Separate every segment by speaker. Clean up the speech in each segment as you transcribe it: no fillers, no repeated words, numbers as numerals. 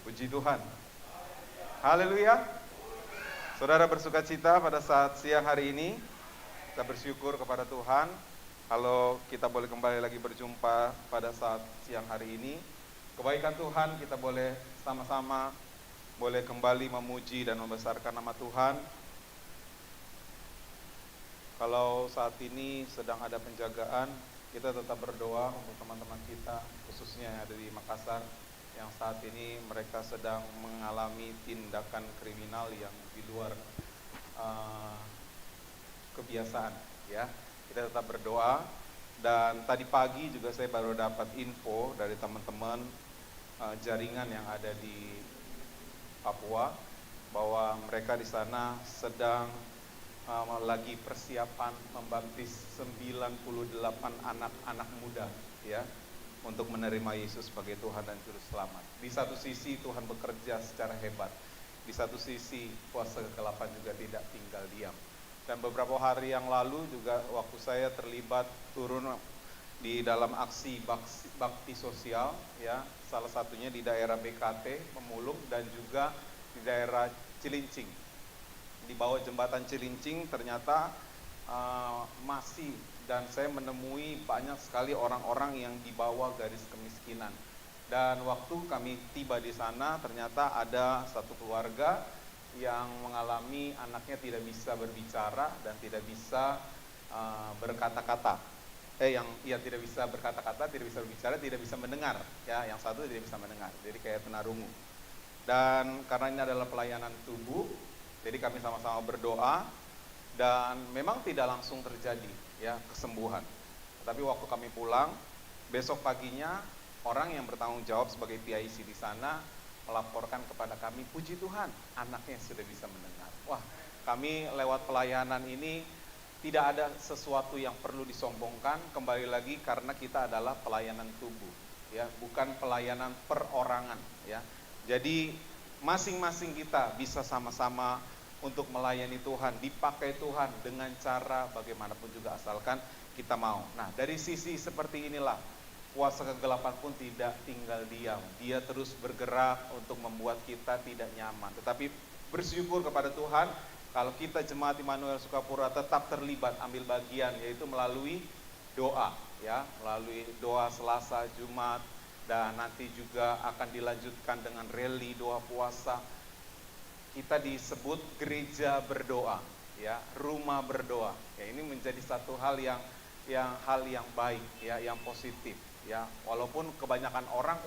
Speaker 1: Puji Tuhan. Haleluya. Saudara bersuka cita pada saat siang hari ini. Kita bersyukur kepada Tuhan kalau kita boleh kembali lagi berjumpa pada saat siang hari ini. Kebaikan Tuhan kita boleh sama-sama boleh kembali memuji dan membesarkan nama Tuhan. Kalau saat ini sedang ada penjagaan, kita tetap berdoa untuk teman-teman kita, khususnya yang ada di Makassar, yang saat ini mereka sedang mengalami tindakan kriminal yang di luar kebiasaan, ya. Kita tetap berdoa. Dan tadi pagi juga saya baru dapat info dari teman-teman jaringan yang ada di Papua bahwa mereka di sana sedang lagi persiapan membaptis 98 anak-anak muda, ya, untuk menerima Yesus sebagai Tuhan dan Juru Selamat. Di satu sisi Tuhan bekerja secara hebat, di satu sisi kuasa kegelapan juga tidak tinggal diam. Dan beberapa hari yang lalu juga waktu saya terlibat turun di dalam aksi bakti sosial, ya, salah satunya di daerah BKT, Pemulung, dan juga di daerah Cilincing. Di bawah jembatan Cilincing ternyata masih, dan saya menemui banyak sekali orang-orang yang di bawah garis kemiskinan. Dan waktu kami tiba di sana ternyata ada satu keluarga yang mengalami anaknya tidak bisa berbicara dan tidak bisa berkata-kata. Tidak bisa berkata-kata, tidak bisa berbicara, tidak bisa mendengar. Ya, yang satu tidak bisa mendengar. Jadi kayak tunarungu. Dan karena ini adalah pelayanan tubuh, jadi kami sama-sama berdoa dan memang tidak langsung terjadi, ya, kesembuhan. Tapi waktu kami pulang, besok paginya orang yang bertanggung jawab sebagai PIC di sana melaporkan kepada kami, puji Tuhan, anaknya sudah bisa mendengar. Wah, kami lewat pelayanan ini tidak ada sesuatu yang perlu disombongkan, kembali lagi karena kita adalah pelayanan tubuh, ya, bukan pelayanan perorangan, ya. Jadi masing-masing kita bisa sama-sama untuk melayani Tuhan, dipakai Tuhan dengan cara bagaimanapun juga asalkan kita mau. Nah, dari sisi seperti inilah kuasa kegelapan pun tidak tinggal diam. Dia terus bergerak untuk membuat kita tidak nyaman. Tetapi bersyukur kepada Tuhan kalau kita Jemaat Immanuel Sukapura tetap terlibat ambil bagian, yaitu melalui doa, ya, melalui doa Selasa, Jumat, dan nanti juga akan dilanjutkan dengan rally doa puasa. Kita disebut gereja berdoa, ya, rumah berdoa. Ya, ini menjadi satu hal yang baik, ya, yang positif, ya. Walaupun kebanyakan orang,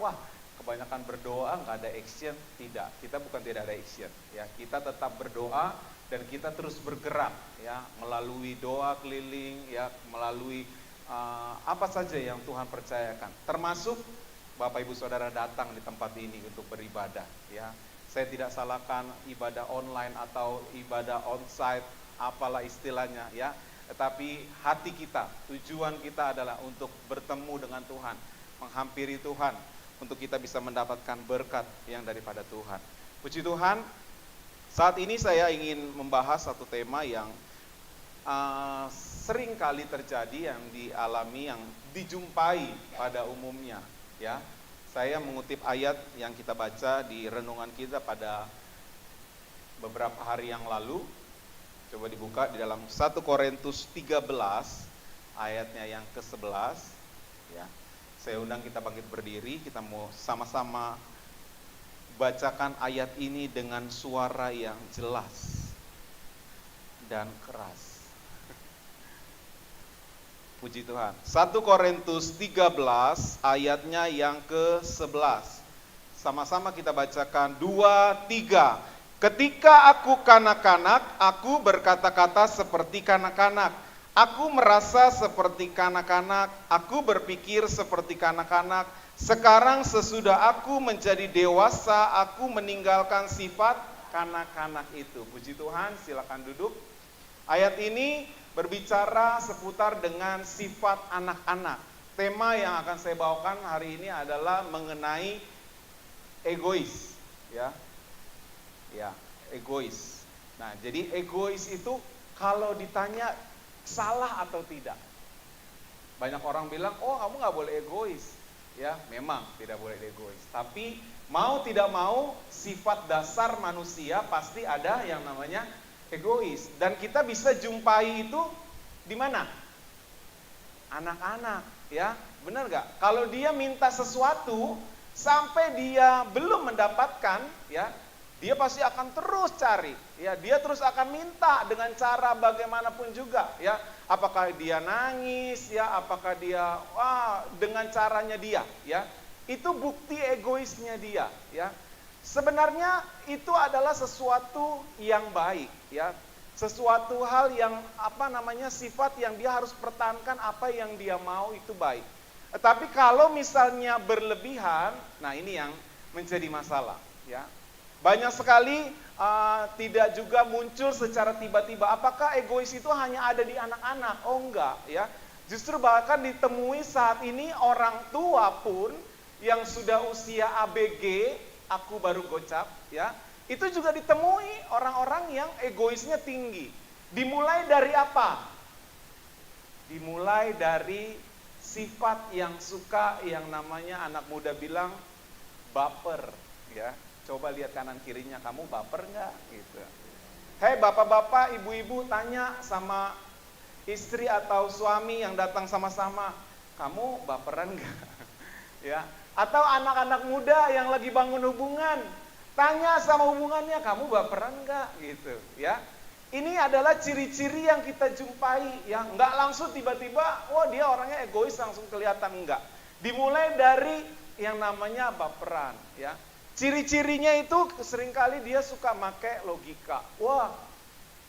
Speaker 1: kebanyakan berdoa nggak ada action, tidak. Kita bukan tidak ada action, ya. Kita tetap berdoa dan kita terus bergerak, ya, melalui doa keliling, ya, melalui apa saja yang Tuhan percayakan. Termasuk Bapak Ibu Saudara datang di tempat ini untuk beribadah, ya. Saya tidak salahkan ibadah online atau ibadah onsite, apalah istilahnya, ya. Tetapi hati kita, tujuan kita adalah untuk bertemu dengan Tuhan, menghampiri Tuhan, untuk kita bisa mendapatkan berkat yang daripada Tuhan. Puji Tuhan, saat ini saya ingin membahas satu tema yang sering kali terjadi, yang dialami, yang dijumpai pada umumnya, ya. Saya mengutip ayat yang kita baca di renungan kita pada beberapa hari yang lalu. Coba dibuka di dalam 1 Korintus 13 ayatnya yang ke-11, ya. Saya undang kita bangkit berdiri, kita mau sama-sama bacakan ayat ini dengan suara yang jelas dan keras. Puji Tuhan. 1 Korintus 13 ayatnya yang ke-11. Sama-sama kita bacakan 2, 3. Ketika aku kanak-kanak, aku berkata-kata seperti kanak-kanak. Aku merasa seperti kanak-kanak, aku berpikir seperti kanak-kanak. Sekarang sesudah aku menjadi dewasa, aku meninggalkan sifat kanak-kanak itu. Puji Tuhan, silakan duduk. Ayat ini berbicara seputar dengan sifat anak-anak. Tema yang akan saya bawakan hari ini adalah mengenai egois, ya. Ya, egois. Nah, jadi egois itu kalau ditanya salah atau tidak. Banyak orang bilang, oh kamu nggak boleh egois. Ya, memang tidak boleh egois. Tapi Mau tidak mau, sifat dasar manusia pasti ada yang namanya egois. Dan kita bisa jumpai itu di mana? Anak-anak, ya. Benar gak? Kalau dia minta sesuatu, sampai dia belum mendapatkan, ya, dia pasti akan terus cari, ya. Dia terus akan minta dengan cara bagaimanapun juga, ya. Apakah dia nangis, ya, apakah dia dengan caranya dia, ya. Itu bukti egoisnya dia, ya. Sebenarnya itu adalah sesuatu yang baik, ya. Sesuatu hal yang sifat yang dia harus pertahankan, apa yang dia mau itu baik. Tapi kalau misalnya berlebihan, nah ini yang menjadi masalah, ya. Banyak sekali tidak juga muncul secara tiba-tiba. Apakah egois itu hanya ada di anak-anak? Oh enggak, ya. Justru bahkan ditemui saat ini orang tua pun yang sudah usia ABG, aku baru gocap, ya. Itu juga ditemui orang-orang yang egoisnya tinggi. Dimulai dari apa? Dimulai dari sifat yang suka, yang namanya anak muda bilang baper, ya. Coba lihat kanan kirinya, kamu baper nggak? Gitu. Hei bapak-bapak, ibu-ibu, tanya sama istri atau suami yang datang sama-sama, kamu baperan nggak? Ya. Atau anak-anak muda yang lagi bangun hubungan, tanya sama hubungannya, kamu baperan nggak? Gitu, ya. Ini adalah ciri-ciri yang kita jumpai, ya. Nggak langsung tiba-tiba, wah dia orangnya egois langsung kelihatan, enggak. Dimulai dari yang namanya baperan, ya. Ciri-cirinya itu seringkali dia suka make logika. Wah,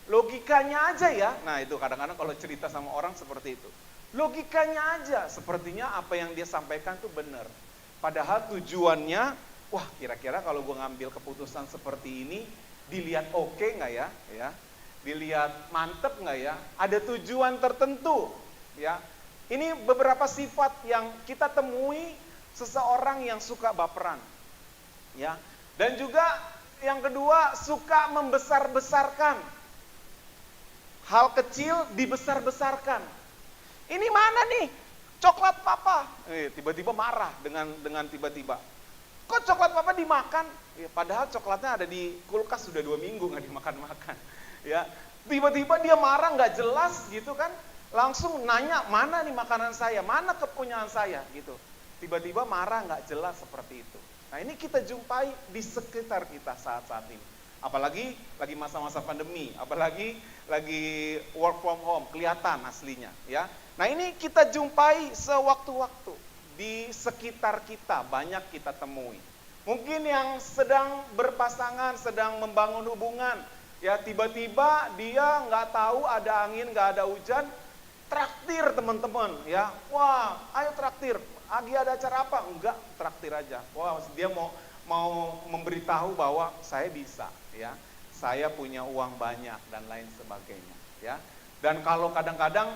Speaker 1: logikanya aja ya. Nah itu kadang-kadang kalau cerita sama orang seperti itu. Logikanya aja, sepertinya apa yang dia sampaikan tuh benar. Padahal tujuannya, wah kira-kira kalau gue ngambil keputusan seperti ini, dilihat oke nggak ya? Ya, dilihat mantep nggak ya? Ada tujuan tertentu, ya. Ini beberapa sifat yang kita temui seseorang yang suka baperan, ya. Dan juga yang kedua, suka membesar-besarkan. Hal kecil dibesar-besarkan. Ini mana nih? Coklat papa. Tiba-tiba marah dengan tiba-tiba. Kok coklat papa dimakan? Ya, padahal coklatnya ada di kulkas sudah 2 minggu nggak dimakan-makan. Ya, tiba-tiba dia marah nggak jelas gitu kan? Langsung nanya, mana nih makanan saya? Mana kepunyaan saya? Gitu. Tiba-tiba marah nggak jelas seperti itu. Nah ini kita jumpai di sekitar kita saat-saat ini. Apalagi lagi masa-masa pandemi, apalagi lagi work from home, kelihatan aslinya, ya. Nah ini kita jumpai sewaktu-waktu di sekitar kita, banyak kita temui. Mungkin yang sedang berpasangan, sedang membangun hubungan, ya tiba-tiba dia nggak tahu ada angin, nggak ada hujan, traktir teman-teman, ya. Wah, ayo traktir. Lagi ada acara apa? Enggak, traktir aja. Wah, dia mau memberitahu bahwa saya bisa, ya. Saya punya uang banyak dan lain sebagainya, ya. Dan kalau kadang-kadang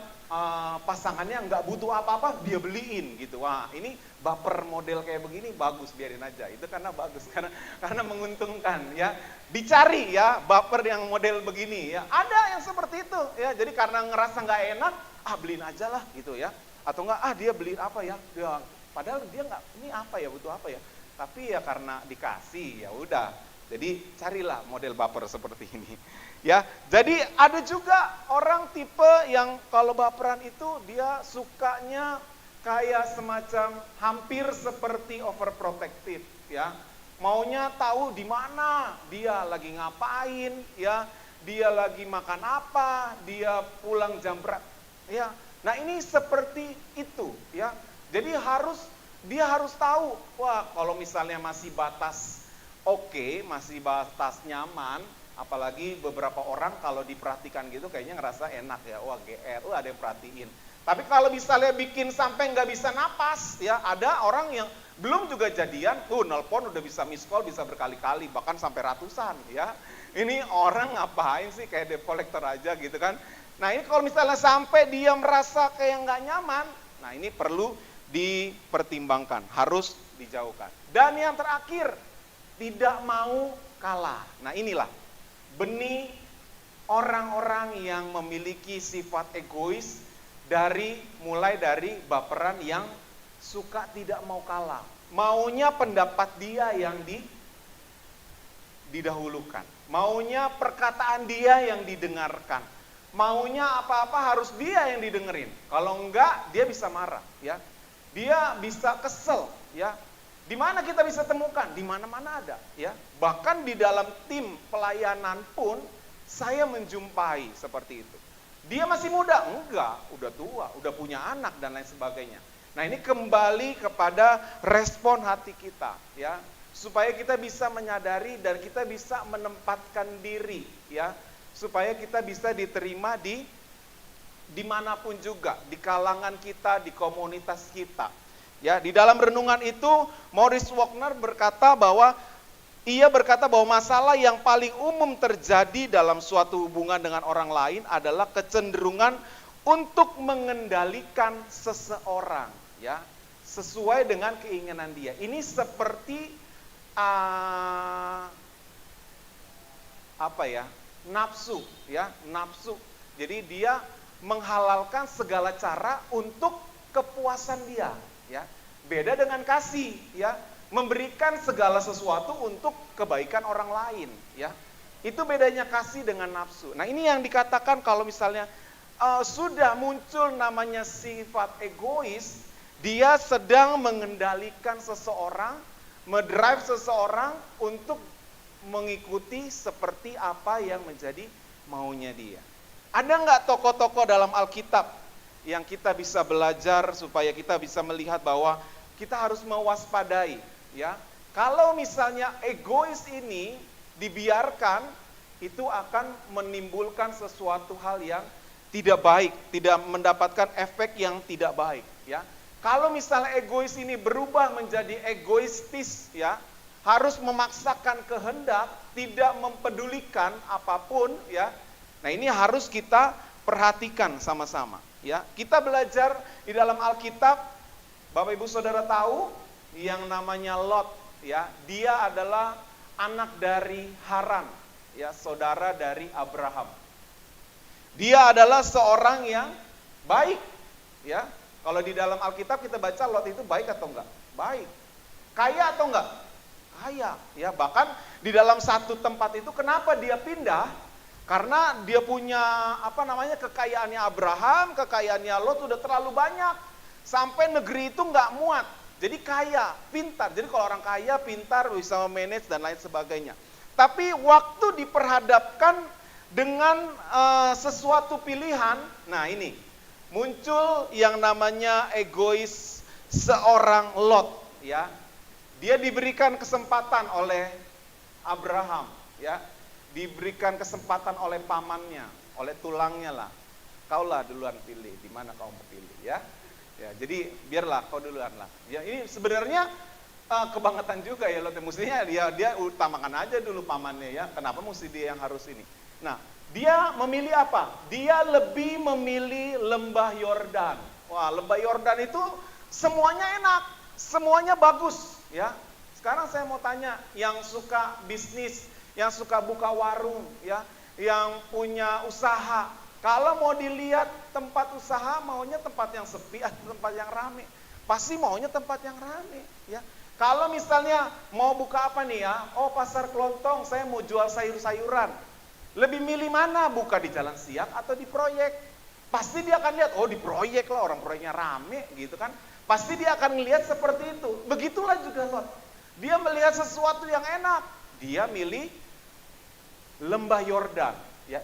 Speaker 1: pasangannya nggak butuh apa-apa, dia beliin gitu. Wah, ini baper model kayak begini bagus, biarin aja. Itu karena bagus, karena menguntungkan, ya. Dicari ya baper yang model begini, ya. Ada yang seperti itu, ya. Jadi karena ngerasa nggak enak, beliin aja lah gitu ya. Atau enggak, dia beliin apa ya? Dia, padahal dia nggak, ini apa ya, butuh apa ya? Tapi ya karena dikasih, ya udah. Jadi carilah model baper seperti ini. Ya, jadi ada juga orang tipe yang kalau baperan itu dia sukanya kayak semacam hampir seperti overprotective, ya. Maunya tahu di mana dia lagi ngapain, ya. Dia lagi makan apa, dia pulang jam berapa, ya. Nah, ini seperti itu, ya. Jadi dia harus tahu, wah kalau misalnya masih batas oke, masih batas nyaman, apalagi beberapa orang kalau diperhatikan gitu kayaknya ngerasa enak ya, wah GR, ada yang perhatiin. Tapi kalau misalnya bikin sampai nggak bisa napas, ya ada orang yang belum juga jadian, nelpon udah bisa miss call, bisa berkali-kali, bahkan sampai ratusan, ya. Ini orang ngapain sih kayak debt collector aja gitu kan. Nah ini kalau misalnya sampai dia merasa kayak nggak nyaman, nah ini perlu dipertimbangkan, harus dijauhkan. Dan yang terakhir, tidak mau kalah. Nah inilah benih orang-orang yang memiliki sifat egois mulai dari baperan yang suka tidak mau kalah. maunya pendapat dia yang didahulukan. Maunya perkataan dia yang didengarkan. Maunya apa-apa harus dia yang didengerin. Kalau enggak, dia bisa marah, ya. Dia bisa kesel, ya. Di mana kita bisa temukan? Di mana-mana ada, ya. Bahkan di dalam tim pelayanan pun saya menjumpai seperti itu. Dia masih muda? Enggak, udah tua, udah punya anak dan lain sebagainya. Nah, ini kembali kepada respon hati kita, ya. Supaya kita bisa menyadari dan kita bisa menempatkan diri, ya. Supaya kita bisa diterima dimanapun juga, di kalangan kita, di komunitas kita. Ya, di dalam renungan itu Maurice Wagner berkata bahwa masalah yang paling umum terjadi dalam suatu hubungan dengan orang lain adalah kecenderungan untuk mengendalikan seseorang, ya, sesuai dengan keinginan dia. Ini seperti nafsu, ya, nafsu. Jadi dia menghalalkan segala cara untuk kepuasan dia, ya. Beda dengan kasih, ya, memberikan segala sesuatu untuk kebaikan orang lain, ya. Itu bedanya kasih dengan nafsu. Nah, ini yang dikatakan kalau misalnya sudah muncul namanya sifat egois, dia sedang mengendalikan seseorang, mendrive seseorang untuk mengikuti seperti apa yang menjadi maunya dia. Ada nggak tokoh-tokoh dalam Alkitab yang kita bisa belajar supaya kita bisa melihat bahwa kita harus mewaspadai, ya. Kalau misalnya egois ini dibiarkan, itu akan menimbulkan sesuatu hal yang tidak baik, tidak mendapatkan efek yang tidak baik, ya. Kalau misalnya egois ini berubah menjadi egoistis, ya, harus memaksakan kehendak, tidak mempedulikan apapun, ya. Nah, ini harus kita perhatikan sama-sama, ya. Kita belajar di dalam Alkitab, Bapak Ibu Saudara tahu yang namanya Lot, ya. Dia adalah anak dari Haran, ya, saudara dari Abraham. Dia adalah seorang yang baik, ya. Kalau di dalam Alkitab kita baca Lot itu baik atau enggak? Baik. Kaya atau enggak? Kaya, ya. Bahkan di dalam satu tempat itu kenapa dia pindah? Karena dia punya kekayaannya Abraham, kekayaannya Lot udah terlalu banyak. Sampai negeri itu enggak muat. Jadi kaya, pintar. Jadi kalau orang kaya, pintar, bisa manage dan lain sebagainya. Tapi waktu diperhadapkan dengan sesuatu pilihan, nah ini muncul yang namanya egois seorang Lot, ya. Dia diberikan kesempatan oleh Abraham, ya. Diberikan kesempatan oleh pamannya, oleh tulangnya lah. Kaulah duluan pilih, di mana kau mau pilih, ya. Ya, jadi biarlah kau duluan lah. Ya, ini sebenarnya kebangetan juga ya Lot. Mestinya dia utamakan aja dulu pamannya, ya. Kenapa mesti dia yang harus ini? Nah, dia memilih apa? Dia lebih memilih lembah Yordan. Wah, lembah Yordan itu semuanya enak, semuanya bagus, ya. Sekarang saya mau tanya, yang suka bisnis, yang suka buka warung, ya, yang punya usaha, kalau mau dilihat tempat usaha, maunya tempat yang sepi atau tempat yang rame? Pasti maunya tempat yang rame, ya. Kalau misalnya mau buka apa nih, ya? Oh, pasar kelontong, saya mau jual sayur-sayuran. Lebih milih mana? Buka di jalan siang atau di proyek? Pasti dia akan lihat, oh di proyek lah, orang proyeknya rame gitu kan. Pasti dia akan lihat seperti itu. Begitulah juga Lot. Dia melihat sesuatu yang enak, dia milih lembah Yordan, ya.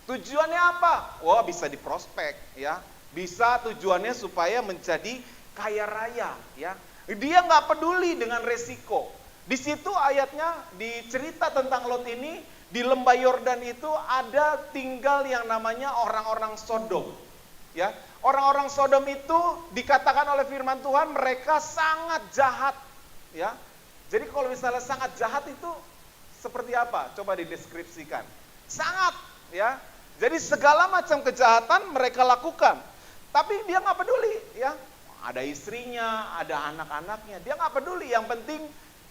Speaker 1: Tujuannya apa? Wah, bisa diprospek, ya. Bisa tujuannya supaya menjadi kaya raya, ya. Dia nggak peduli dengan resiko. Di situ ayatnya dicerita tentang Lot ini. Di lembah Yordan itu ada tinggal yang namanya orang-orang Sodom, ya. Orang-orang Sodom itu dikatakan oleh firman Tuhan mereka sangat jahat, ya. Jadi kalau misalnya sangat jahat itu seperti apa? Coba dideskripsikan. Sangat, ya. Jadi segala macam kejahatan mereka lakukan. Tapi dia nggak peduli, ya. Ada istrinya, ada anak-anaknya, dia nggak peduli. Yang penting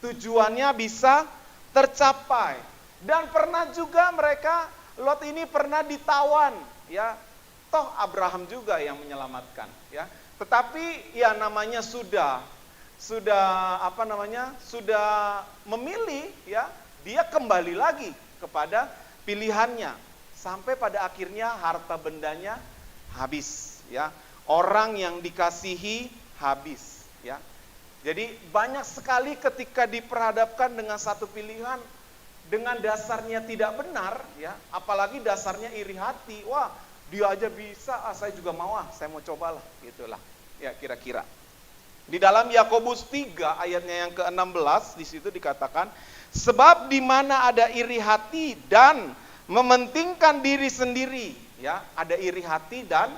Speaker 1: tujuannya bisa tercapai. Dan pernah juga mereka, Lot ini pernah ditawan, ya. Toh Abraham juga yang menyelamatkan, ya. Tetapi ya namanya sudah sudah memilih, ya, dia kembali lagi kepada pilihannya sampai pada akhirnya harta bendanya habis, ya. Orang yang dikasihi habis, ya. Jadi banyak sekali ketika diperhadapkan dengan satu pilihan dengan dasarnya tidak benar, ya, apalagi dasarnya iri hati. Wah, dia aja bisa, saya juga mau, saya mau cobalah, gitulah. Ya, kira-kira. Di dalam Yakobus 3 ayatnya yang ke-16 di situ dikatakan, sebab di mana ada iri hati dan mementingkan diri sendiri, ya, ada iri hati dan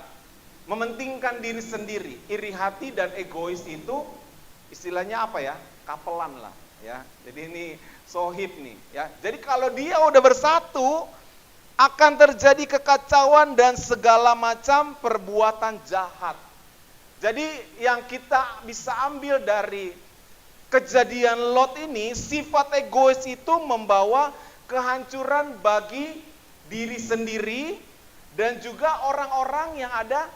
Speaker 1: mementingkan diri sendiri. Iri hati dan egois itu istilahnya apa ya? Kapelan lah, ya. Jadi ini sohib nih, ya. Jadi kalau dia udah bersatu, akan terjadi kekacauan dan segala macam perbuatan jahat. Jadi yang kita bisa ambil dari kejadian Lot ini, sifat egois itu membawa kehancuran bagi diri sendiri dan juga orang-orang yang ada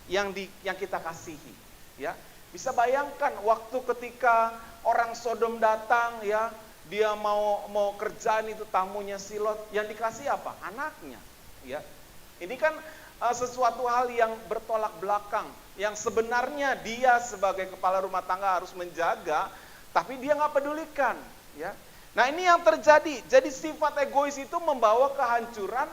Speaker 1: yang kita kasihi, ya. Bisa bayangkan waktu ketika orang Sodom datang, ya, dia mau kerjaan itu tamunya si Lot, yang dikasih apa? Anaknya, ya. Ini kan sesuatu hal yang bertolak belakang, yang sebenarnya dia sebagai kepala rumah tangga harus menjaga, tapi dia nggak pedulikan, ya. Nah, ini yang terjadi. Jadi sifat egois itu membawa kehancuran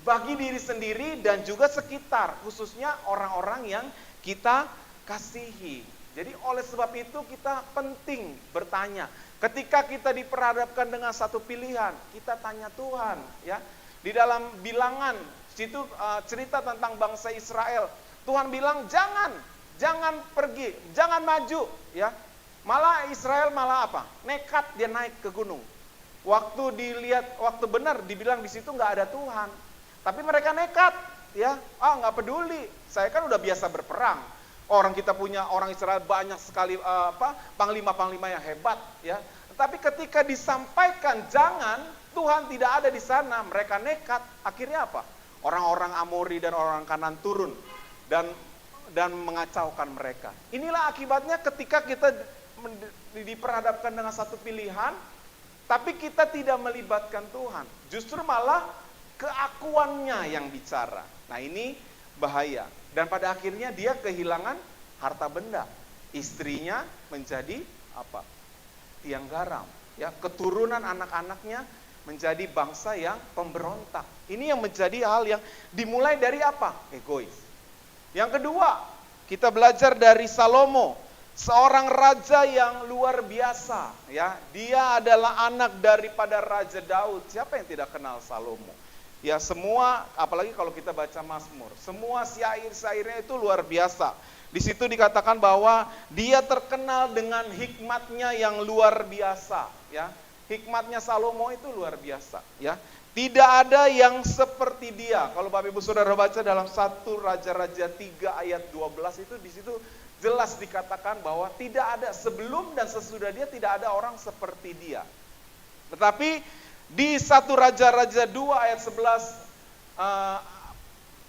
Speaker 1: bagi diri sendiri dan juga sekitar, khususnya orang-orang yang kita kasihi. Jadi oleh sebab itu kita penting bertanya. Ketika kita diperhadapkan dengan satu pilihan, kita tanya Tuhan, ya. Di dalam Bilangan, situ cerita tentang bangsa Israel. Tuhan bilang jangan pergi, jangan maju, ya. Malah Israel apa? Nekat dia naik ke gunung. Waktu benar dibilang di situ nggak ada Tuhan. Tapi mereka nekat, ya. Nggak peduli. Saya kan udah biasa berperang. Orang Israel banyak sekali panglima-panglima yang hebat, ya. Tapi ketika disampaikan jangan, Tuhan tidak ada di sana, mereka nekat. Akhirnya apa? Orang-orang Amori dan orang Kanan turun dan mengacaukan mereka. Inilah akibatnya ketika kita diperhadapkan dengan satu pilihan, tapi kita tidak melibatkan Tuhan. Justru malah keakuannya yang bicara. Nah, ini bahaya. Dan pada akhirnya dia kehilangan harta benda. Istrinya menjadi apa? Tiang garam. Ya, keturunan anak-anaknya menjadi bangsa yang pemberontak. Ini yang menjadi hal yang dimulai dari apa? Egois. Yang kedua, kita belajar dari Salomo, seorang raja yang luar biasa, ya. Dia adalah anak daripada Raja Daud. Siapa yang tidak kenal Salomo? Ya, semua, apalagi kalau kita baca Mazmur, semua syair-syairnya itu luar biasa. Di situ dikatakan bahwa dia terkenal dengan hikmatnya yang luar biasa, ya. Hikmatnya Salomo itu luar biasa, ya. Tidak ada yang seperti dia. Kalau Bapak Ibu Saudara baca dalam 1 Raja-Raja 3 ayat 12 itu, di situ jelas dikatakan bahwa tidak ada sebelum dan sesudah dia, tidak ada orang seperti dia. Tetapi di 1 Raja-Raja 2 ayat 11,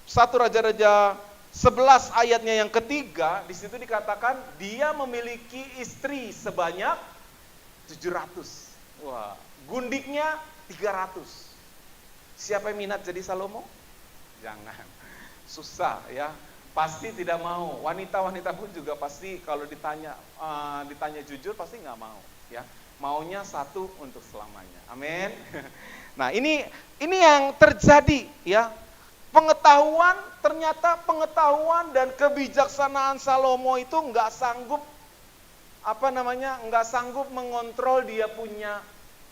Speaker 1: 1 Raja-Raja 11 ayatnya yang ketiga, di situ dikatakan dia memiliki istri sebanyak 700. Wah, gundiknya 300. Siapa yang minat jadi Salomo? Jangan. Susah, ya. Pasti tidak mau. Wanita-wanita pun juga pasti kalau ditanya jujur pasti nggak mau, ya. Maunya satu untuk selamanya. Amin. Nah, ini yang terjadi, ya. Ternyata pengetahuan dan kebijaksanaan Salomo itu nggak sanggup mengontrol dia punya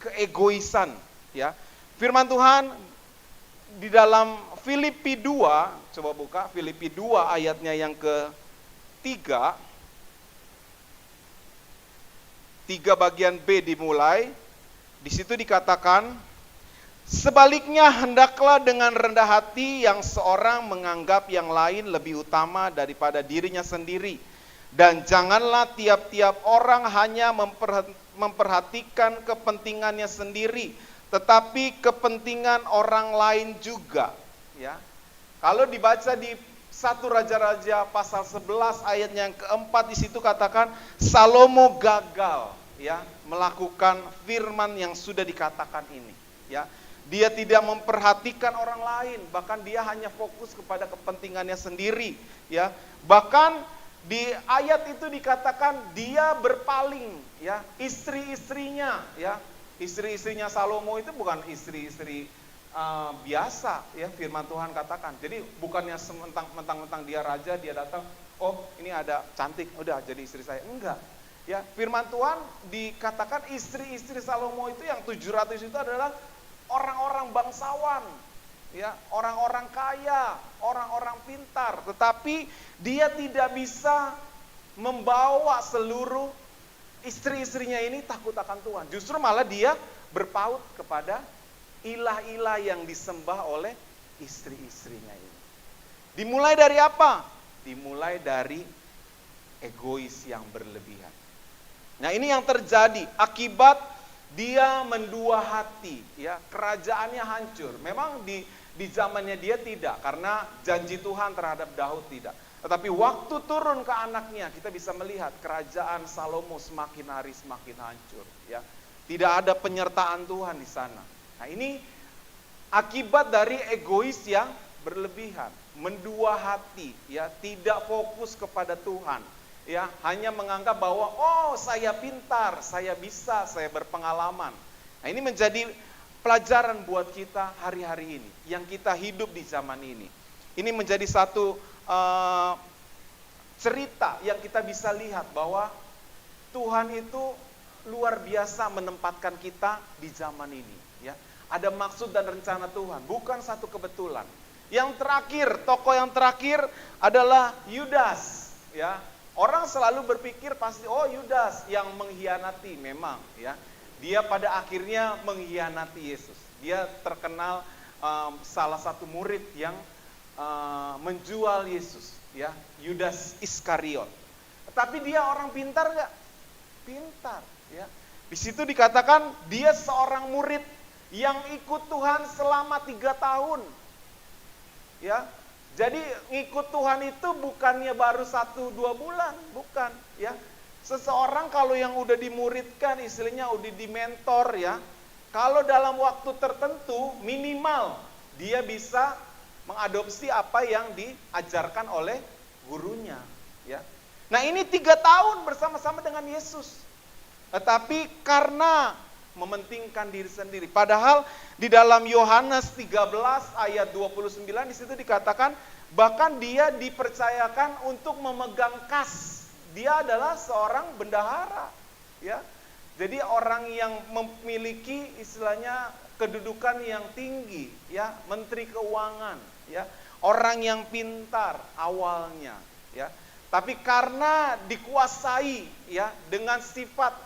Speaker 1: keegoisan, ya. Firman Tuhan di dalam Filipi 2, coba buka Filipi 2 ayatnya yang ke-3. 3 bagian B dimulai. Di situ dikatakan, sebaliknya hendaklah dengan rendah hati yang seorang menganggap yang lain lebih utama daripada dirinya sendiri. Dan janganlah tiap-tiap orang hanya memperhatikan kepentingannya sendiri, tetapi kepentingan orang lain juga, ya. Kalau dibaca di 1 Raja-Raja pasal 11 ayat yang keempat, di situ katakan Salomo gagal ya melakukan firman yang sudah dikatakan ini ya. Dia tidak memperhatikan orang lain, bahkan dia hanya fokus kepada kepentingannya sendiri ya. Bahkan di ayat itu dikatakan dia berpaling ya, istri-istrinya ya. Istri-istrinya Salomo itu bukan istri-istri biasa ya, firman Tuhan katakan. Jadi bukannya mentang-mentang dia raja, dia datang, oh ini ada cantik, udah jadi istri saya. Enggak. Ya, firman Tuhan dikatakan istri-istri Salomo itu yang 700 itu adalah orang-orang bangsawan, ya, orang-orang kaya, orang-orang pintar, tetapi dia tidak bisa membawa seluruh istri-istrinya ini takut akan Tuhan. Justru malah dia berpaut kepada ilah-ilah yang disembah oleh istri-istrinya ini. Dimulai dari apa? Dimulai dari egois yang berlebihan. Nah, ini yang terjadi akibat dia mendua hati, ya, kerajaannya hancur. Memang di zamannya dia tidak, karena janji Tuhan terhadap Daud tidak. Tetapi waktu turun ke anaknya, kita bisa melihat kerajaan Salomo semakin hari semakin hancur, ya. Tidak ada penyertaan Tuhan di sana. Nah, ini akibat dari egois yang berlebihan, mendua hati, ya, tidak fokus kepada Tuhan, ya, hanya menganggap bahwa oh saya pintar, saya bisa, saya berpengalaman. Nah, ini menjadi pelajaran buat kita hari-hari ini, yang kita hidup di zaman ini. Ini menjadi satu cerita yang kita bisa lihat bahwa Tuhan itu luar biasa menempatkan kita di zaman ini. Ya, ada maksud dan rencana Tuhan, bukan satu kebetulan. Yang terakhir, tokoh yang terakhir adalah Yudas. Ya, orang selalu berpikir pasti oh Yudas yang mengkhianati, memang. Ya, dia pada akhirnya mengkhianati Yesus. Dia terkenal salah satu murid yang menjual Yesus. Ya, Yudas Iskariot. Tapi dia orang pintar nggak? Pintar. Ya, di situ dikatakan dia seorang murid yang ikut Tuhan selama 3 tahun. Ya, jadi ngikut Tuhan itu bukannya baru 1-2 bulan, bukan. Ya, seseorang kalau yang udah dimuridkan, istilahnya udah dimentor, ya, kalau dalam waktu tertentu minimal dia bisa mengadopsi apa yang diajarkan oleh gurunya. Ya, nah ini 3 tahun bersama-sama dengan Yesus. Tetapi karena mementingkan diri sendiri. Padahal di dalam Yohanes 13 ayat 29 di situ dikatakan bahkan dia dipercayakan untuk memegang kas. Dia adalah seorang bendahara, ya. Jadi orang yang memiliki istilahnya kedudukan yang tinggi, ya, menteri keuangan, ya. Orang yang pintar awalnya, ya. Tapi karena dikuasai, ya, dengan sifat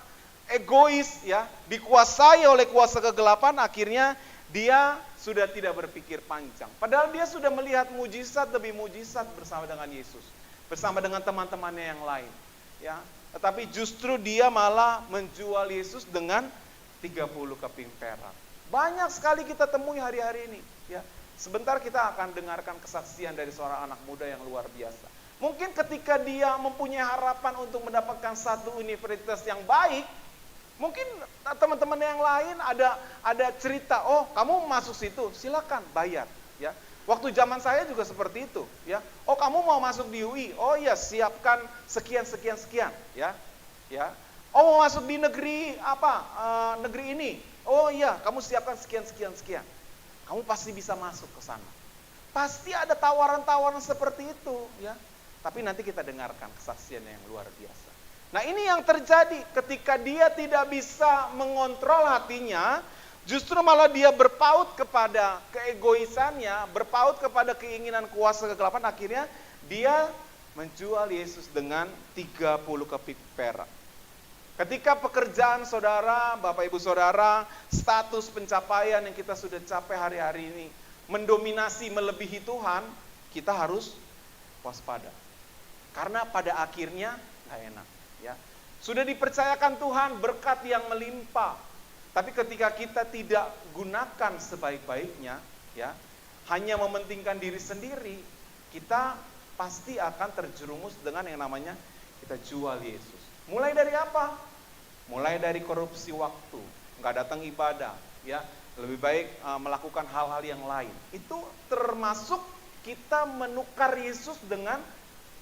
Speaker 1: egois, ya, dikuasai oleh kuasa kegelapan, akhirnya dia sudah tidak berpikir panjang. Padahal dia sudah melihat mujizat demi mujizat bersama dengan Yesus, bersama dengan teman-temannya yang lain, ya. Tetapi justru dia malah menjual Yesus dengan 30 keping perak. Banyak sekali kita temui hari-hari ini, ya. Sebentar kita akan dengarkan kesaksian dari seorang anak muda yang luar biasa. Mungkin ketika dia mempunyai harapan untuk mendapatkan satu universitas yang baik, mungkin teman-teman yang lain ada cerita, oh kamu masuk situ, silakan bayar, ya. Waktu zaman saya juga seperti itu, ya. Oh kamu mau masuk di UI, oh iya siapkan sekian, ya, ya. Oh mau masuk di negeri apa, negeri ini, oh iya kamu siapkan sekian. Kamu pasti bisa masuk ke sana. Pasti ada tawaran-tawaran seperti itu, ya. Tapi nanti kita dengarkan kesaksiannya yang luar biasa. Nah ini yang terjadi ketika dia tidak bisa mengontrol hatinya, justru malah dia berpaut kepada keegoisannya, berpaut kepada keinginan kuasa kegelapan, akhirnya dia menjual Yesus dengan 30 keping perak. Ketika pekerjaan saudara, Bapak Ibu Saudara, status pencapaian yang kita sudah capai hari-hari ini mendominasi melebihi Tuhan, kita harus waspada. Karena pada akhirnya gak enak. Ya, sudah dipercayakan Tuhan berkat yang melimpah, tapi ketika kita tidak gunakan sebaik-baiknya, ya, hanya mementingkan diri sendiri, kita pasti akan terjerumus dengan yang namanya kita jual Yesus. Mulai dari apa? Mulai dari korupsi waktu, nggak datang ibadah, ya, lebih baik melakukan hal-hal yang lain. Itu termasuk kita menukar Yesus dengan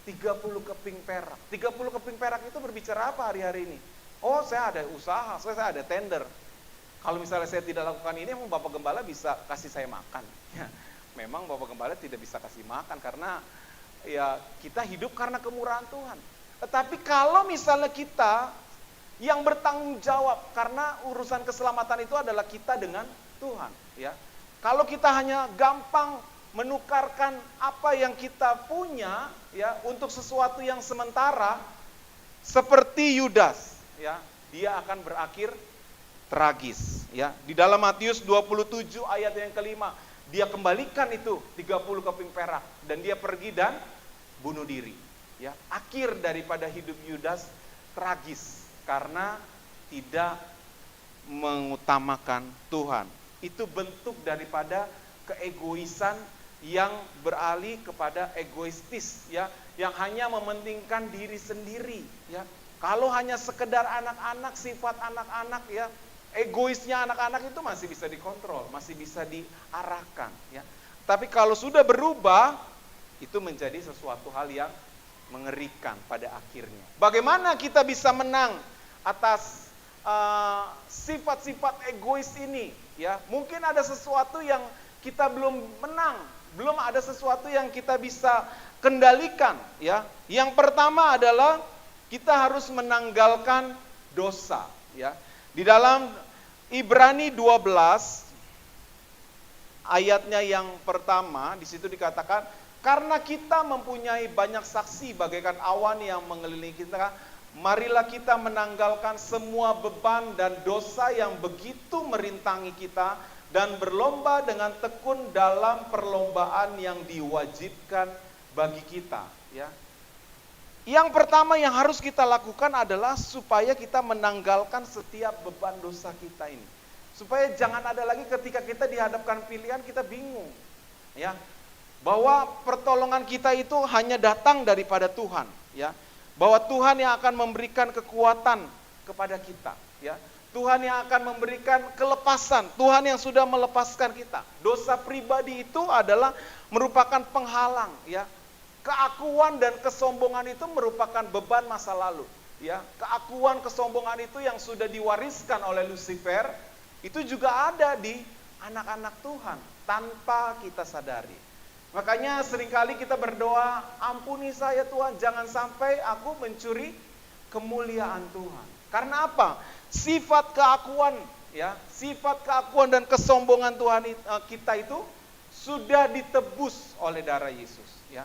Speaker 1: 30 keping perak. 30 keping perak itu berbicara apa hari-hari ini? Oh, saya ada usaha, saya ada tender. Kalau misalnya saya tidak lakukan ini, memang Bapak Gembala bisa kasih saya makan. Ya, memang Bapak Gembala tidak bisa kasih makan karena ya kita hidup karena kemurahan Tuhan. Tetapi kalau misalnya kita yang bertanggung jawab, karena urusan keselamatan itu adalah kita dengan Tuhan, ya. Kalau kita hanya gampang menukarkan apa yang kita punya, ya, untuk sesuatu yang sementara, seperti Yudas, ya, dia akan berakhir tragis, ya. Di dalam Matius 27 ayat yang kelima, dia kembalikan itu 30 keping perak dan dia pergi dan bunuh diri, ya. Akhir daripada hidup Yudas tragis karena tidak mengutamakan Tuhan. Itu bentuk daripada keegoisan yang beralih kepada egoistis, ya, yang hanya mementingkan diri sendiri, ya. Kalau hanya sekedar anak-anak, sifat anak-anak, ya, egoisnya anak-anak itu masih bisa dikontrol, masih bisa diarahkan, ya. Tapi kalau sudah berubah, itu menjadi sesuatu hal yang mengerikan pada akhirnya. Bagaimana kita bisa menang atas sifat-sifat egois ini, ya? Mungkin ada sesuatu yang kita belum menang, belum ada sesuatu yang kita bisa kendalikan, ya. Yang pertama adalah kita harus menanggalkan dosa, ya. Di dalam Ibrani 12 ayatnya yang pertama, di situ dikatakan, karena kita mempunyai banyak saksi bagaikan awan yang mengelilingi kita, marilah kita menanggalkan semua beban dan dosa yang begitu merintangi kita dan berlomba dengan tekun dalam perlombaan yang diwajibkan bagi kita, ya. Yang pertama yang harus kita lakukan adalah supaya kita menanggalkan setiap beban dosa kita ini. Supaya jangan ada lagi ketika kita dihadapkan pilihan kita bingung, ya. Bahwa pertolongan kita itu hanya datang daripada Tuhan, ya. Bahwa Tuhan yang akan memberikan kekuatan kepada kita, ya. Tuhan yang akan memberikan kelepasan, Tuhan yang sudah melepaskan kita. Dosa pribadi itu adalah merupakan penghalang, ya. Keakuan dan kesombongan itu merupakan beban masa lalu, ya. Keakuan, kesombongan itu yang sudah diwariskan oleh Lucifer, itu juga ada di anak-anak Tuhan tanpa kita sadari. Makanya seringkali kita berdoa, ampuni saya Tuhan, jangan sampai aku mencuri kemuliaan Tuhan. Karena apa? Sifat keakuan, ya, sifat keakuan dan kesombongan Tuhan kita itu sudah ditebus oleh darah Yesus, ya.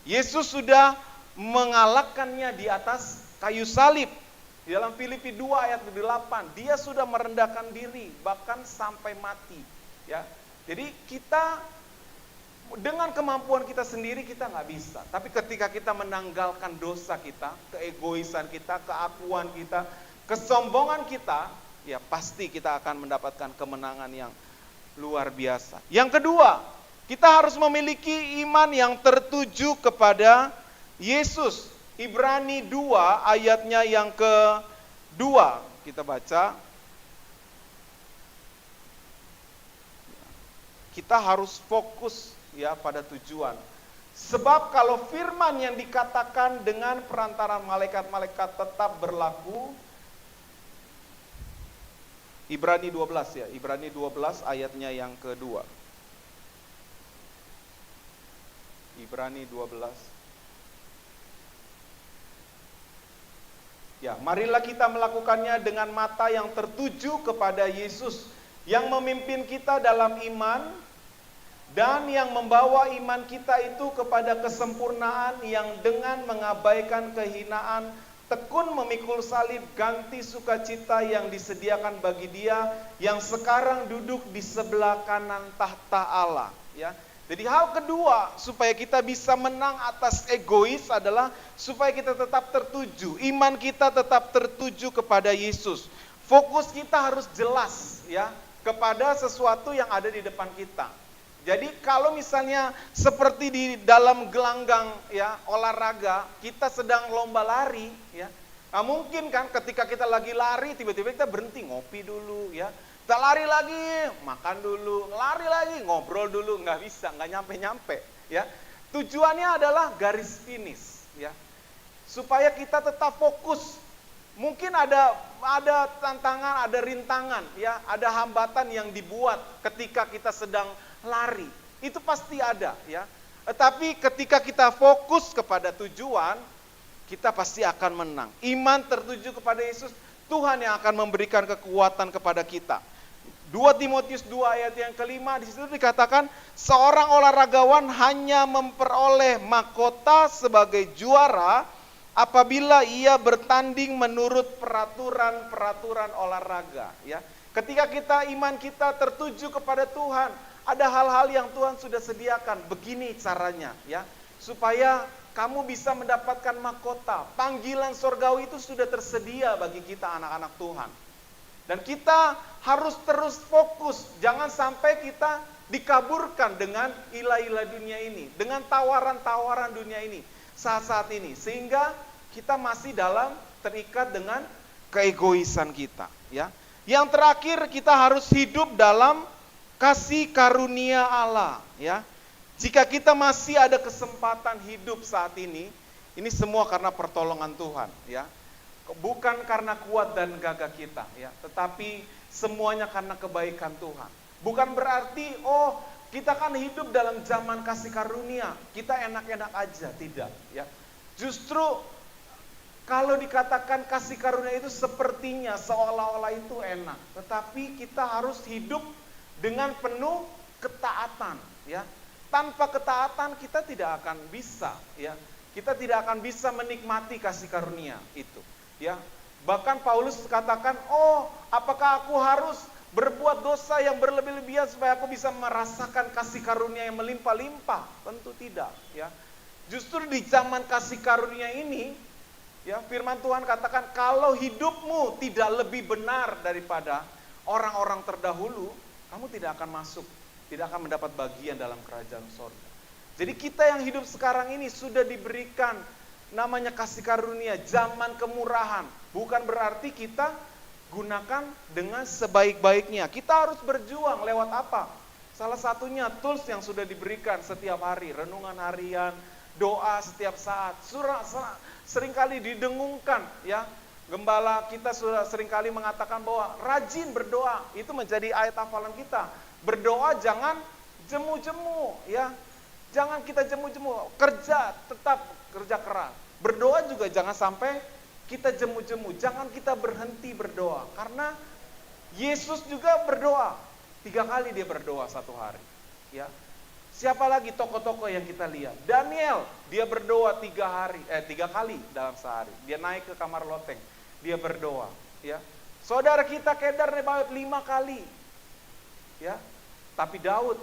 Speaker 1: Yesus sudah mengalahkannya di atas kayu salib. Di dalam Filipi 2 ayat 8, dia sudah merendahkan diri bahkan sampai mati, ya. Jadi kita dengan kemampuan kita sendiri kita nggak bisa. Tapi ketika kita menanggalkan dosa kita, keegoisan kita, keakuan kita, kesombongan kita, ya pasti kita akan mendapatkan kemenangan yang luar biasa. Yang kedua, kita harus memiliki iman yang tertuju kepada Yesus. Ibrani 2 ayatnya yang kedua kita baca. Kita harus fokus, ya, pada tujuan. Sebab kalau firman yang dikatakan dengan perantara malaikat-malaikat tetap berlaku, Ibrani 12, ya, Ibrani 12 ayatnya yang kedua. Ibrani 12. Ya, marilah kita melakukannya dengan mata yang tertuju kepada Yesus yang memimpin kita dalam iman dan yang membawa iman kita itu kepada kesempurnaan, yang dengan mengabaikan kehinaan tekun memikul salib, ganti sukacita yang disediakan bagi Dia yang sekarang duduk di sebelah kanan tahta Allah, ya. Jadi hal kedua supaya kita bisa menang atas egois adalah supaya kita tetap tertuju, iman kita tetap tertuju kepada Yesus. Fokus kita harus jelas, ya, kepada sesuatu yang ada di depan kita. Jadi kalau misalnya seperti di dalam gelanggang ya olahraga, kita sedang lomba lari ya. Nah, mungkin kan ketika kita lagi lari tiba-tiba kita berhenti ngopi dulu ya. Kita lari lagi, makan dulu, lari lagi, ngobrol dulu, nggak bisa, nggak nyampe-nyampe ya. Tujuannya adalah garis finish ya. Supaya kita tetap fokus. Mungkin ada tantangan, ada rintangan ya, ada hambatan yang dibuat ketika kita sedang lari, itu pasti ada ya. Tetapi ketika kita fokus kepada tujuan, kita pasti akan menang. Iman tertuju kepada Yesus, Tuhan yang akan memberikan kekuatan kepada kita. 2 Timotius 2 ayat yang kelima, di situ dikatakan seorang olahragawan hanya memperoleh mahkota sebagai juara apabila ia bertanding menurut peraturan-peraturan olahraga ya. Ketika iman kita tertuju kepada Tuhan, ada hal-hal yang Tuhan sudah sediakan. Begini caranya ya, supaya kamu bisa mendapatkan mahkota. Panggilan surgawi itu sudah tersedia bagi kita anak-anak Tuhan. Dan kita harus terus fokus, jangan sampai kita dikaburkan dengan ilah-ilah dunia ini, dengan tawaran-tawaran dunia ini saat-saat ini, sehingga kita masih terikat dengan keegoisan kita ya. Yang terakhir, kita harus hidup dalam kasih karunia Allah ya. Jika kita masih ada kesempatan hidup saat ini semua karena pertolongan Tuhan ya. Bukan karena kuat dan gagah kita ya, tetapi semuanya karena kebaikan Tuhan. Bukan berarti kita kan hidup dalam zaman kasih karunia, kita enak-enak aja, tidak ya. Justru kalau dikatakan kasih karunia itu sepertinya seolah-olah itu enak, tetapi kita harus hidup dengan penuh ketaatan ya. Tanpa ketaatan kita tidak akan bisa ya. Kita tidak akan bisa menikmati kasih karunia itu ya. Bahkan Paulus katakan, apakah aku harus berbuat dosa yang berlebih-lebihan supaya aku bisa merasakan kasih karunia yang melimpah-limpah? Tentu tidak ya. Justru di zaman kasih karunia ini ya, firman Tuhan katakan kalau hidupmu tidak lebih benar daripada orang-orang terdahulu, kamu tidak akan masuk, tidak akan mendapat bagian dalam kerajaan surga. Jadi kita yang hidup sekarang ini sudah diberikan namanya kasih karunia, zaman kemurahan. Bukan berarti kita gunakan dengan sebaik-baiknya. Kita harus berjuang lewat apa? Salah satunya tools yang sudah diberikan setiap hari, renungan harian, doa setiap saat. Seringkali didengungkan ya. Gembala kita sudah seringkali mengatakan bahwa rajin berdoa, itu menjadi ayat hafalan kita. Berdoa jangan jemu-jemu ya. Jangan kita jemu-jemu, tetap kerja keras. Berdoa juga jangan sampai kita jemu-jemu, jangan kita berhenti berdoa. Karena Yesus juga berdoa, 3 kali dia berdoa satu hari ya. Siapa lagi tokoh-tokoh yang kita lihat? Daniel, dia berdoa 3 kali dalam sehari. Dia naik ke kamar loteng, dia berdoa ya. Saudara kita Kedar Nebaut 5 kali ya. Tapi Daud,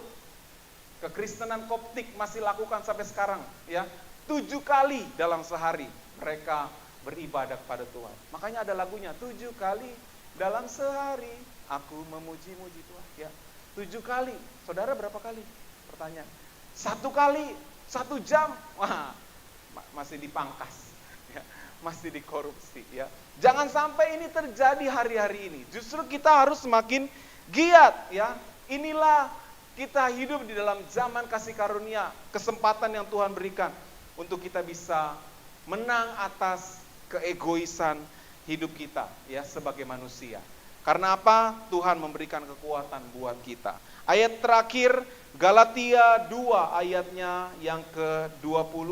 Speaker 1: kekristenan Koptik masih lakukan sampai sekarang ya. 7 kali dalam sehari mereka beribadah kepada Tuhan. Makanya ada lagunya, 7 kali dalam sehari aku memuji-muji Tuhan ya. 7 kali. Saudara berapa kali? Pertanyaan. 1 kali, 1 jam. Wah, masih dipangkas ya. Masih dikorupsi ya. Jangan sampai ini terjadi hari-hari ini. Justru kita harus semakin giat ya. Inilah kita hidup di dalam zaman kasih karunia, kesempatan yang Tuhan berikan untuk kita bisa menang atas keegoisan hidup kita ya sebagai manusia. Karena apa? Tuhan memberikan kekuatan buat kita. Ayat terakhir Galatia 2 ayatnya yang ke-20.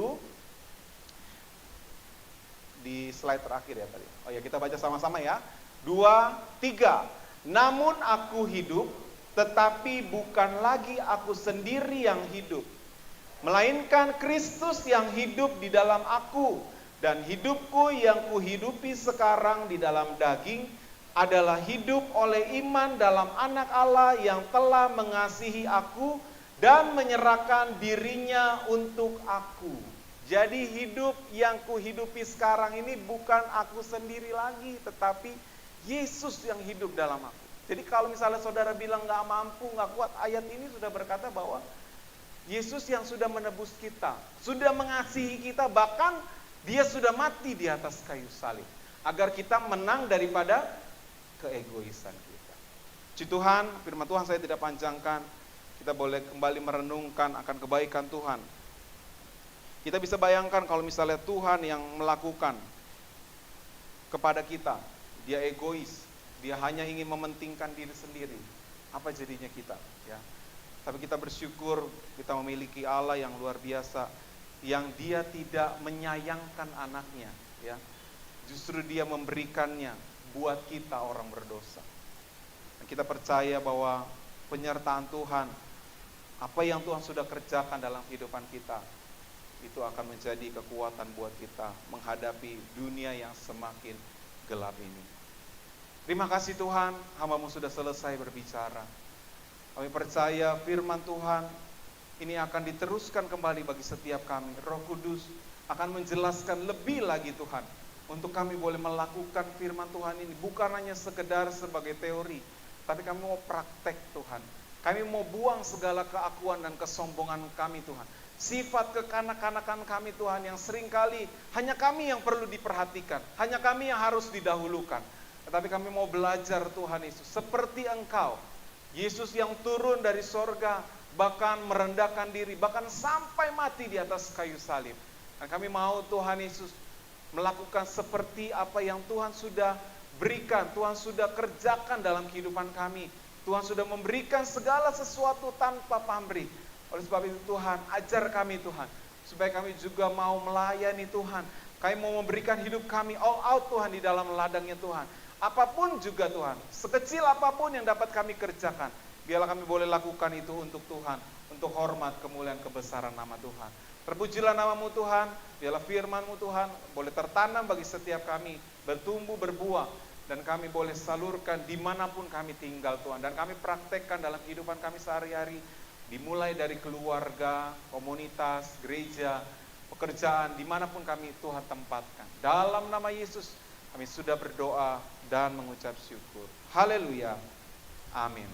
Speaker 1: Di slide terakhir ya tadi. Oh ya, kita baca sama-sama ya. 2, 3. Namun aku hidup, tetapi bukan lagi aku sendiri yang hidup, melainkan Kristus yang hidup di dalam aku. Dan hidupku yang kuhidupi sekarang di dalam daging adalah hidup oleh iman dalam Anak Allah yang telah mengasihi aku dan menyerahkan dirinya untuk aku. Jadi hidup yang kuhidupi sekarang ini bukan aku sendiri lagi, tetapi Yesus yang hidup dalam aku. Jadi kalau misalnya saudara bilang gak mampu, gak kuat, ayat ini sudah berkata bahwa Yesus yang sudah menebus kita, sudah mengasihi kita, bahkan dia sudah mati di atas kayu salib. Agar kita menang daripada keegoisan kita. Puji Tuhan, firman Tuhan saya tidak panjangkan. Kita boleh kembali merenungkan akan kebaikan Tuhan. Kita bisa bayangkan kalau misalnya Tuhan yang melakukan kepada kita, dia egois, dia hanya ingin mementingkan diri sendiri. Apa jadinya kita? Ya. Tapi kita bersyukur kita memiliki Allah yang luar biasa, yang dia tidak menyayangkan anaknya, ya. Justru dia memberikannya buat kita orang berdosa. Dan kita percaya bahwa penyertaan Tuhan, apa yang Tuhan sudah kerjakan dalam kehidupan kita, itu akan menjadi kekuatan buat kita menghadapi dunia yang semakin gelap ini. Terima kasih Tuhan, hamba-Mu sudah selesai berbicara. Kami percaya firman Tuhan ini akan diteruskan kembali bagi setiap kami. Roh Kudus akan menjelaskan lebih lagi Tuhan, untuk kami boleh melakukan firman Tuhan ini bukan hanya sekedar sebagai teori, tapi kami mau praktek Tuhan. Kami mau buang segala keakuan dan kesombongan kami Tuhan. Sifat kekanak-kanakan kami Tuhan yang seringkali hanya kami yang perlu diperhatikan, hanya kami yang harus didahulukan. Tetapi kami mau belajar Tuhan Yesus seperti Engkau, Yesus yang turun dari sorga, bahkan merendahkan diri, bahkan sampai mati di atas kayu salib. Dan kami mau Tuhan Yesus melakukan seperti apa yang Tuhan sudah berikan, Tuhan sudah kerjakan dalam kehidupan kami. Tuhan sudah memberikan segala sesuatu tanpa pamrih. Oleh sebab itu Tuhan, ajar kami Tuhan, supaya kami juga mau melayani Tuhan. Kami mau memberikan hidup kami all out Tuhan di dalam ladangnya Tuhan. Apapun juga Tuhan, sekecil apapun yang dapat kami kerjakan, biarlah kami boleh lakukan itu untuk Tuhan, untuk hormat, kemuliaan, kebesaran nama Tuhan. Terpujilah nama-Mu Tuhan, biarlah firman-Mu Tuhan boleh tertanam bagi setiap kami, bertumbuh, berbuah, dan kami boleh salurkan dimanapun kami tinggal Tuhan. Dan kami praktekkan dalam kehidupan kami sehari-hari, dimulai dari keluarga, komunitas, gereja, pekerjaan, dimanapun kami Tuhan tempatkan. Dalam nama Yesus kami sudah berdoa dan mengucap syukur. Haleluya. Amin.